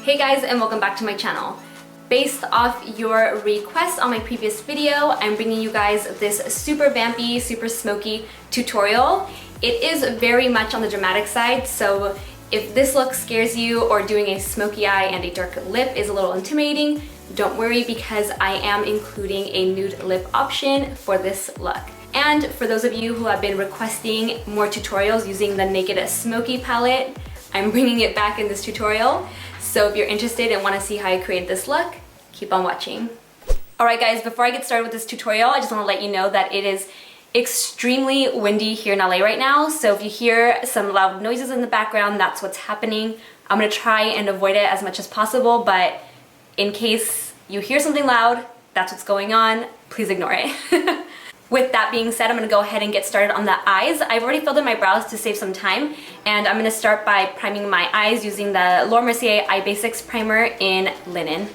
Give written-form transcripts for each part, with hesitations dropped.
Hey guys, and welcome back to my channel. Based off your request on my previous video, I'm bringing you guys this super vampy, super smoky tutorial. It is very much on the dramatic side, so if this look scares you or doing a smoky eye and a dark lip is a little intimidating, don't worry because I am including a nude lip option for this look. And for those of you who have been requesting more tutorials using the Naked Smoky palette, I'm bringing it back in this tutorial. So if you're interested and want to see how I create this look, keep on watching. Alright guys, before I get started with this tutorial, I just want to let you know that it is extremely windy here in LA right now. So if you hear some loud noises in the background, that's what's happening. I'm going to try and avoid it as much as possible, but in case you hear something loud, that's what's going on. Please ignore it. With that being said, I'm going to go ahead and get started on the eyes. I've already filled in my brows to save some time, and I'm going to start by priming my eyes using the Laura Mercier Eye Basics Primer in Linen.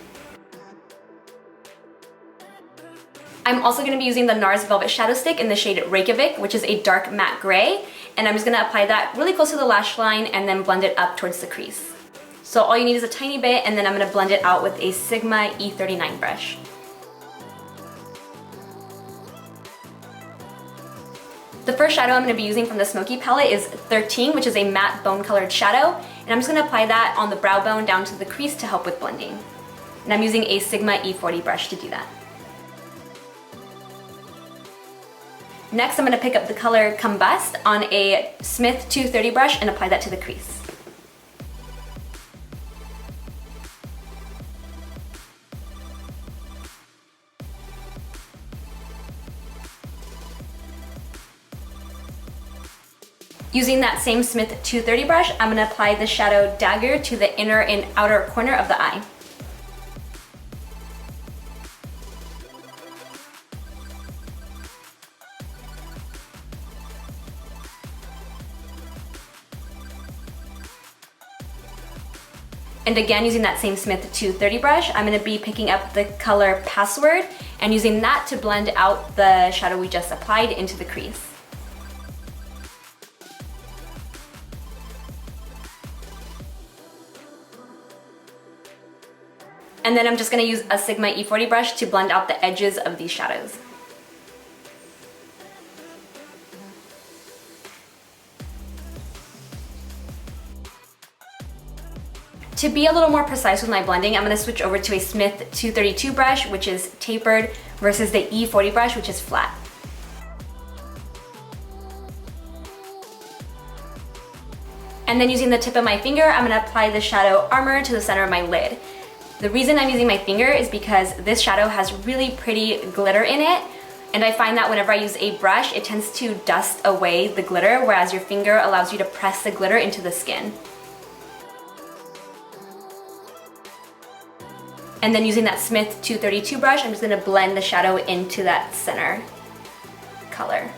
I'm also going to be using the NARS Velvet Shadow Stick in the shade Reykjavik, which is a dark matte gray, and I'm just going to apply that really close to the lash line and then blend it up towards the crease. So all you need is a tiny bit, and then I'm going to blend it out with a Sigma E39 brush. The first shadow I'm going to be using from the Smoky palette is 13, which is a matte bone colored shadow, and I'm just going to apply that on the brow bone down to the crease to help with blending. And I'm using a Sigma E40 brush to do that. Next, I'm going to pick up the color Combust on a Smith 230 brush and apply that to the crease. Using that same Smith 230 brush, I'm going to apply the shadow Dagger to the inner and outer corner of the eye. And again, using that same Smith 230 brush, I'm going to be picking up the color Password and using that to blend out the shadow we just applied into the crease. And then I'm just going to use a Sigma E40 brush to blend out the edges of these shadows. To be a little more precise with my blending, I'm going to switch over to a Smith 232 brush, which is tapered, versus the E40 brush, which is flat. And then using the tip of my finger, I'm going to apply the shadow Armor to the center of my lid. The reason I'm using my finger is because this shadow has really pretty glitter in it, and I find that whenever I use a brush, it tends to dust away the glitter, whereas your finger allows you to press the glitter into the skin. And then using that Smith 232 brush, I'm just going to blend the shadow into that center color.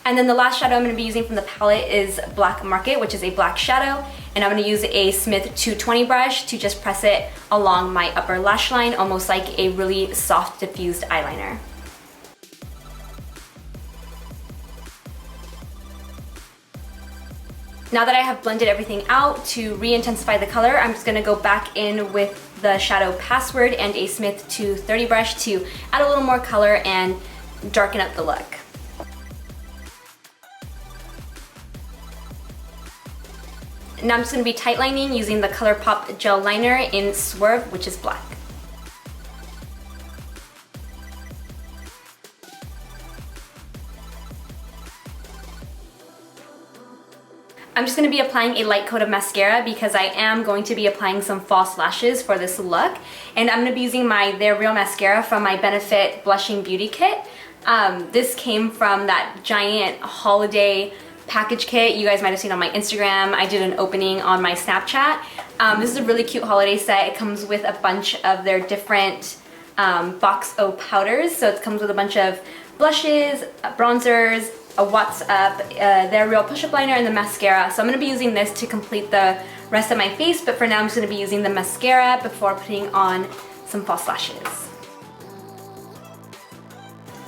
And then the last shadow I'm going to be using from the palette is Black Market, which is a black shadow. And I'm going to use a Smith 220 brush to just press it along my upper lash line, almost like a really soft diffused eyeliner. Now that I have blended everything out, to re-intensify the color, I'm just going to go back in with the shadow Password and a Smith 230 brush to add a little more color and darken up the look. Now I'm just going to be tight lining using the ColourPop gel liner in Swerve, which is black. I'm just going to be applying a light coat of mascara because I am going to be applying some false lashes for this look. And I'm going to be using my They're Real mascara from my Benefit Blushing Beauty Kit. This came from that giant holiday package kit you guys might have seen on my Instagram. I did an opening on my Snapchat. This is a really cute holiday set. It comes with a bunch of their different Box O powders. So it comes with a bunch of blushes, bronzers, a What's Up, Their Real push-up liner, and the mascara. So I'm going to be using this to complete the rest of my face, but for now I'm just going to be using the mascara before putting on some false lashes.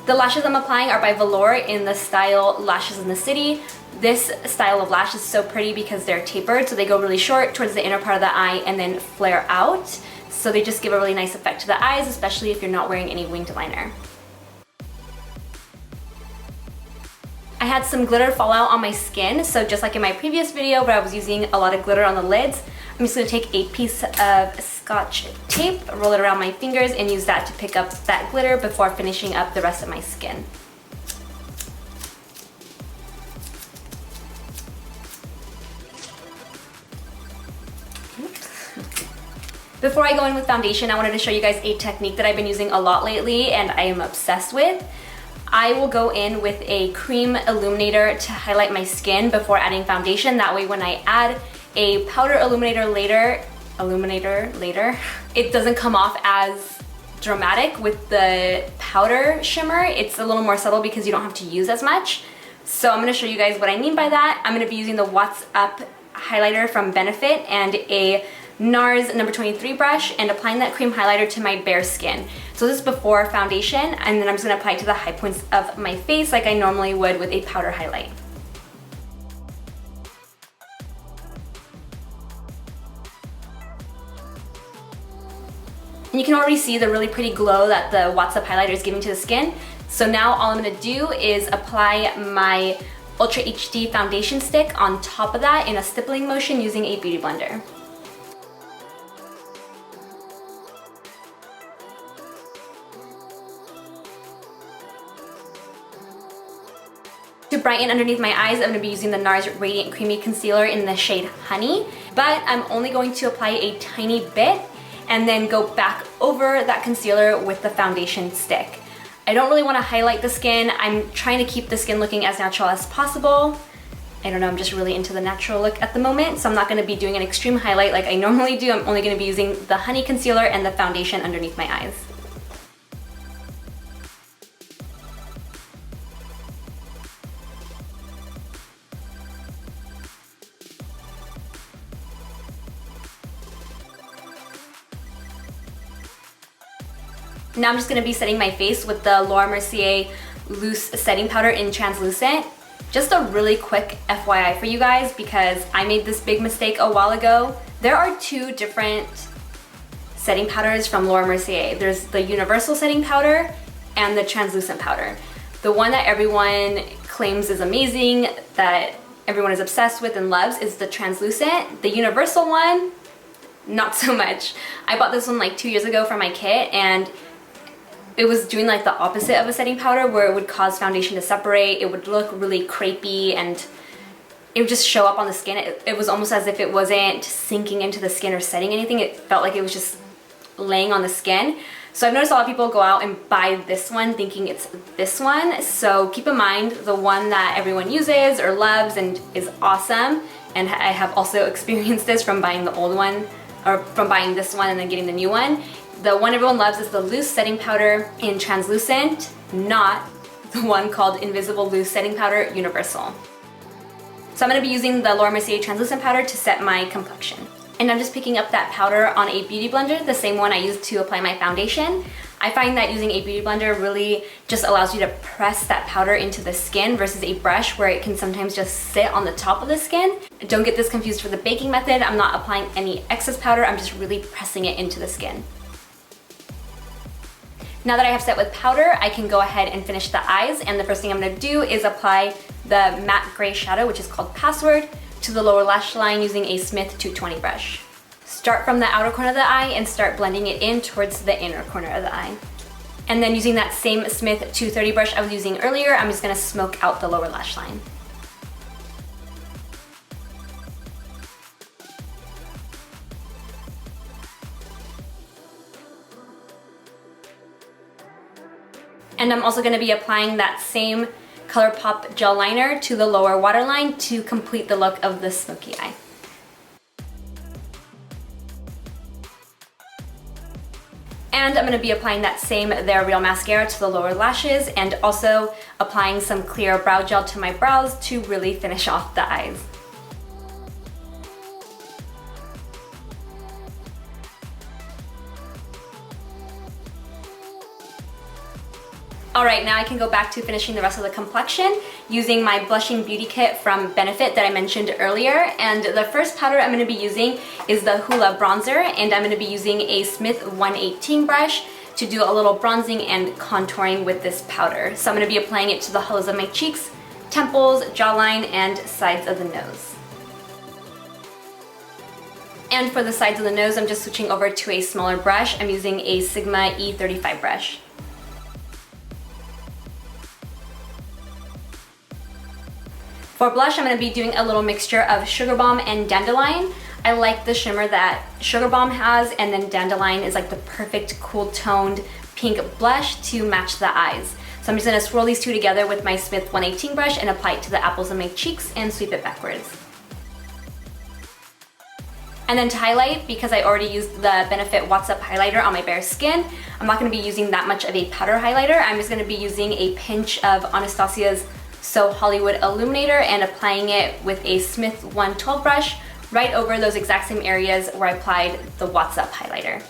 The lashes I'm applying are by Velour in the style Lashes in the City. This style of lash is so pretty because they're tapered, so they go really short towards the inner part of the eye and then flare out. So they just give a really nice effect to the eyes, especially if you're not wearing any winged liner. I had some glitter fall out on my skin, so just like in my previous video where I was using a lot of glitter on the lids, I'm just going to take a piece of Scotch tape, roll it around my fingers, and use that to pick up that glitter before finishing up the rest of my skin. Before I go in with foundation, I wanted to show you guys a technique that I've been using a lot lately and I am obsessed with. I will go in with a cream illuminator to highlight my skin before adding foundation. That way when I add a powder illuminator later, it doesn't come off as dramatic with the powder shimmer. It's a little more subtle because you don't have to use as much. So I'm going to show you guys what I mean by that. I'm going to be using the What's Up highlighter from Benefit and a NARS number 23 brush and applying that cream highlighter to my bare skin. So this is before foundation, and then I'm just going to apply it to the high points of my face like I normally would with a powder highlight. And you can already see the really pretty glow that the What's Up highlighter is giving to the skin. So now all I'm going to do is apply my Ultra HD foundation stick on top of that in a stippling motion using a beauty blender. To brighten underneath my eyes, I'm going to be using the NARS Radiant Creamy Concealer in the shade Honey, but I'm only going to apply a tiny bit and then go back over that concealer with the foundation stick. I don't really want to highlight the skin. I'm trying to keep the skin looking as natural as possible. I don't know, I'm just really into the natural look at the moment, so I'm not going to be doing an extreme highlight like I normally do. I'm only going to be using the Honey concealer and the foundation underneath my eyes. Now I'm just going to be setting my face with the Laura Mercier Loose Setting Powder in Translucent. Just a really quick FYI for you guys because I made this big mistake a while ago. There are two different setting powders from Laura Mercier. There's the Universal Setting Powder and the Translucent Powder. The one that everyone claims is amazing, that everyone is obsessed with and loves, is the Translucent. The Universal one, not so much. I bought this one like 2 years ago for my kit and it was doing like the opposite of a setting powder where it would cause foundation to separate, it would look really crepey, and it would just show up on the skin. It was almost as if it wasn't sinking into the skin or setting anything. It felt like it was just laying on the skin. So I've noticed a lot of people go out and buy this one thinking it's this one. So keep in mind the one that everyone uses or loves and is awesome. And I have also experienced this from buying the old one, or from buying this one and then getting the new one. The one everyone loves is the Loose Setting Powder in Translucent, not the one called Invisible Loose Setting Powder Universal. So I'm going to be using the Laura Mercier Translucent Powder to set my complexion. And I'm just picking up that powder on a beauty blender, the same one I used to apply my foundation. I find that using a beauty blender really just allows you to press that powder into the skin versus a brush where it can sometimes just sit on the top of the skin. Don't get this confused for the baking method. I'm not applying any excess powder, I'm just really pressing it into the skin. Now that I have set with powder, I can go ahead and finish the eyes, and the first thing I'm going to do is apply the matte gray shadow, which is called Password, to the lower lash line using a Smith 220 brush. Start from the outer corner of the eye and start blending it in towards the inner corner of the eye. And then using that same Smith 230 brush I was using earlier, I'm just going to smoke out the lower lash line. And I'm also going to be applying that same ColourPop gel liner to the lower waterline to complete the look of the smoky eye. And I'm going to be applying that same They're Real mascara to the lower lashes and also applying some clear brow gel to my brows to really finish off the eyes. Alright, now I can go back to finishing the rest of the complexion using my blushing beauty kit from Benefit that I mentioned earlier. And the first powder I'm going to be using is the Hoola Bronzer, and I'm going to be using a Smith 118 brush to do a little bronzing and contouring with this powder. So I'm going to be applying it to the hollows of my cheeks, temples, jawline, and sides of the nose. And for the sides of the nose, I'm just switching over to a smaller brush. I'm using a Sigma E35 brush. For blush, I'm going to be doing a little mixture of Sugar Bomb and Dandelion. I like the shimmer that Sugar Bomb has, and then Dandelion is like the perfect cool toned pink blush to match the eyes. So I'm just going to swirl these two together with my Smith 118 brush and apply it to the apples of my cheeks and sweep it backwards. And then to highlight, because I already used the Benefit What's Up highlighter on my bare skin, I'm not going to be using that much of a powder highlighter. I'm just going to be using a pinch of Anastasia's So Hollywood Illuminator and applying it with a Smith 112 brush right over those exact same areas where I applied the What's Up highlighter.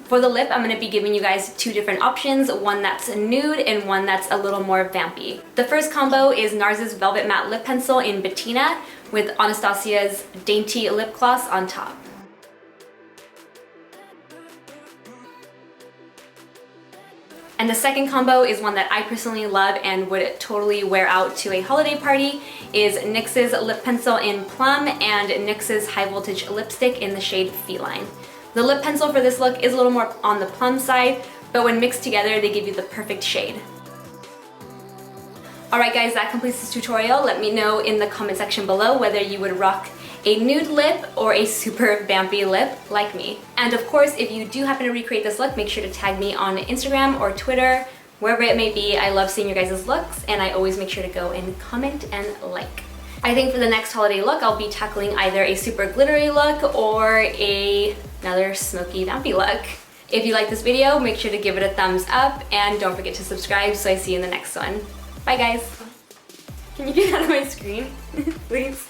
For the lip, I'm going to be giving you guys two different options, one that's nude and one that's a little more vampy. The first combo is NARS's Velvet Matte Lip Pencil in Bettina with Anastasia's Dainty Lip Gloss on top. And the second combo is one that I personally love and would totally wear out to a holiday party, is NYX's Lip Pencil in Plum and NYX's High Voltage Lipstick in the shade Feline. The lip pencil for this look is a little more on the plum side, but when mixed together, they give you the perfect shade. Alright guys, that completes this tutorial. Let me know in the comment section below whether you would rock a nude lip or a super vampy lip like me. And of course, if you do happen to recreate this look, make sure to tag me on Instagram or Twitter, wherever it may be. I love seeing your guys' looks, and I always make sure to go and comment and like. I think for the next holiday look, I'll be tackling either a super glittery look or another smoky vampy look. If you like this video, make sure to give it a thumbs up and don't forget to subscribe so I see you in the next one. Bye guys. Can you get out of my screen, please?